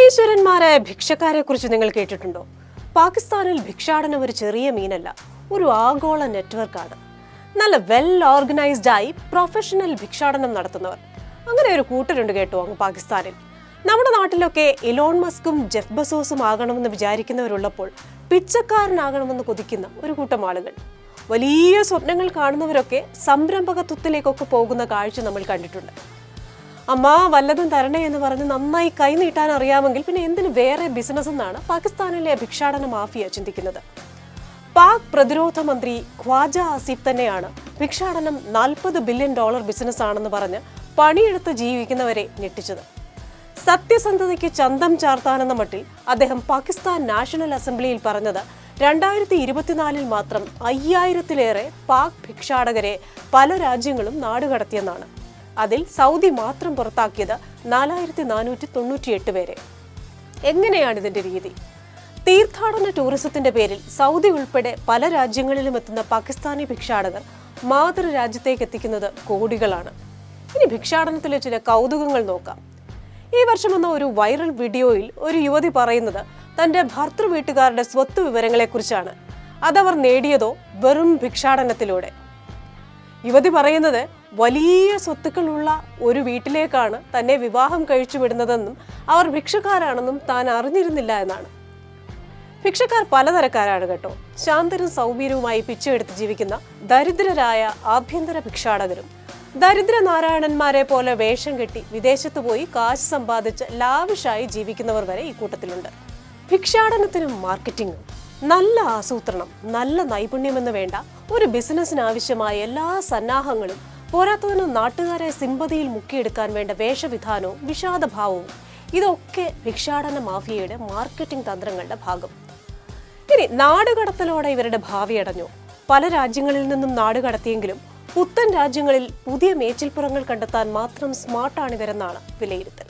കോടീശ്വരന്മാരായ ഭിക്ഷക്കാരെ കുറിച്ച് നിങ്ങൾ കേട്ടിട്ടുണ്ടോ? പാകിസ്ഥാനിൽ ഭിക്ഷാടനം ഒരു ചെറിയ മീനല്ല, ഒരു ആഗോള നെറ്റ്വർക്കാണ്. നല്ല വെൽ ഓർഗനൈസ്ഡ് ആയി പ്രൊഫഷണൽ ഭിക്ഷാടനം നടത്തുന്നവർ. അങ്ങനെ ഒരു കൂട്ടരുണ്ട് കേട്ടോ അങ്ങ് പാകിസ്ഥാനിൽ. നമ്മുടെ നാട്ടിലൊക്കെ ഇലോൺ മസ്കും ജെഫ് ബസോസും ആകണമെന്ന് വിചാരിക്കുന്നവരുള്ളപ്പോൾ പിച്ചക്കാരനാകണമെന്ന് കൊതിക്കുന്ന ഒരു കൂട്ടം ആളുകൾ. വലിയ സ്വപ്നങ്ങൾ കാണുന്നവരൊക്കെ സംരംഭകത്വത്തിലേക്കൊക്കെ പോകുന്ന കാഴ്ച നമ്മൾ കണ്ടിട്ടുണ്ട്. അമ്മ വല്ലതും തരണേ എന്ന് പറഞ്ഞ് നന്നായി കൈ നീട്ടാൻ അറിയാമെങ്കിൽ പിന്നെ എന്തിന് വേറെ ബിസിനസ് എന്നാണ് പാകിസ്ഥാനിലെ ഭിക്ഷാടന മാഫിയ ചിന്തിക്കുന്നത്. പാക് പ്രതിരോധ മന്ത്രി ഖ്വാജ ആസിഫ് തന്നെയാണ് ഭിക്ഷാടനം $40 ബില്യൺ ബിസിനസ് ആണെന്ന് പറഞ്ഞ് പണിയെടുത്ത് ജീവിക്കുന്നവരെ ഞെട്ടിച്ചത്. സത്യസന്ധതയ്ക്ക് ചന്തം ചാർത്താനെന്ന മട്ടിൽ അദ്ദേഹം പാകിസ്ഥാൻ നാഷണൽ അസംബ്ലിയിൽ പറഞ്ഞത് 2024 മാത്രം 5000-ലേറെ പാക് ഭിക്ഷാടകരെ പല രാജ്യങ്ങളും നാടുകടത്തിയെന്നാണ്. അതിൽ സൗദി മാത്രം പുറത്താക്കിയത് 4498 പേരെ. എങ്ങനെയാണ് ഇതിന്റെ രീതി? തീർത്ഥാടന ടൂറിസത്തിന്റെ പേരിൽ സൗദി ഉൾപ്പെടെ പല രാജ്യങ്ങളിലും എത്തുന്ന പാകിസ്ഥാനി ഭിക്ഷാടകർ മാതൃരാജ്യത്തേക്ക് എത്തിക്കുന്നത് കോടികളാണ്. ഇനി ഭിക്ഷാടനത്തിലെ ചില കൗതുകങ്ങൾ നോക്കാം. ഈ വർഷം വന്ന ഒരു വൈറൽ വീഡിയോയിൽ ഒരു യുവതി പറയുന്നത് തന്റെ ഭർത്തൃ വീട്ടുകാരുടെ സ്വത്ത് വിവരങ്ങളെക്കുറിച്ചാണ്. അതവർ നേടിയതോ വെറും ഭിക്ഷാടനത്തിലൂടെ. യുവതി പറയുന്നത് വലിയ സ്വത്തുക്കളുള്ള ഒരു വീട്ടിലേക്കാണ് തന്നെ വിവാഹം കഴിച്ചു വിടുന്നതെന്നും അവർ ഭിക്ഷക്കാരാണെന്നും താൻ അറിഞ്ഞിരുന്നില്ല എന്നാണ്. ഭിക്ഷക്കാർ പലതരക്കാരാണ് കേട്ടോ. ശാന്തരും സൗമ്യരുമായി പിച്ചെടുത്ത് ജീവിക്കുന്ന ദരിദ്രരായ ആഭ്യന്തര ഭിക്ഷാടകരും, ദരിദ്ര നാരായണന്മാരെ പോലെ വേഷം കെട്ടി വിദേശത്ത് പോയി കാശ് സമ്പാദിച്ച് ലാവിഷായി ജീവിക്കുന്നവർ വരെ ഈ കൂട്ടത്തിലുണ്ട്. ഭിക്ഷാടനത്തിനും മാർക്കറ്റിംഗും നല്ല ആസൂത്രണം, നല്ല നൈപുണ്യമെന്ന് വേണ്ട ഒരു ബിസിനസ്സിന് ആവശ്യമായ എല്ലാ സന്നാഹങ്ങളും, പോരാത്തതിന് നാട്ടുകാരെ സിമ്പതിയിൽ മുക്കിയെടുക്കാൻ വേണ്ട വേഷവിധാനവും വിഷാദഭാവവും, ഇതൊക്കെ ഭിക്ഷാടന മാഫിയയുടെ മാർക്കറ്റിംഗ് തന്ത്രങ്ങളുടെ ഭാഗം. ഇനി നാടുകടത്തലോടെ ഇവരുടെ ഭാവി അടഞ്ഞു. പല രാജ്യങ്ങളിൽ നിന്നും നാടുകടത്തിയെങ്കിലും പുത്തൻ രാജ്യങ്ങളിൽ പുതിയ മേച്ചിൽപ്പുറങ്ങൾ കണ്ടെത്താൻ മാത്രം സ്മാർട്ടാണ് ഇവരെന്നാണ് വിലയിരുത്തൽ.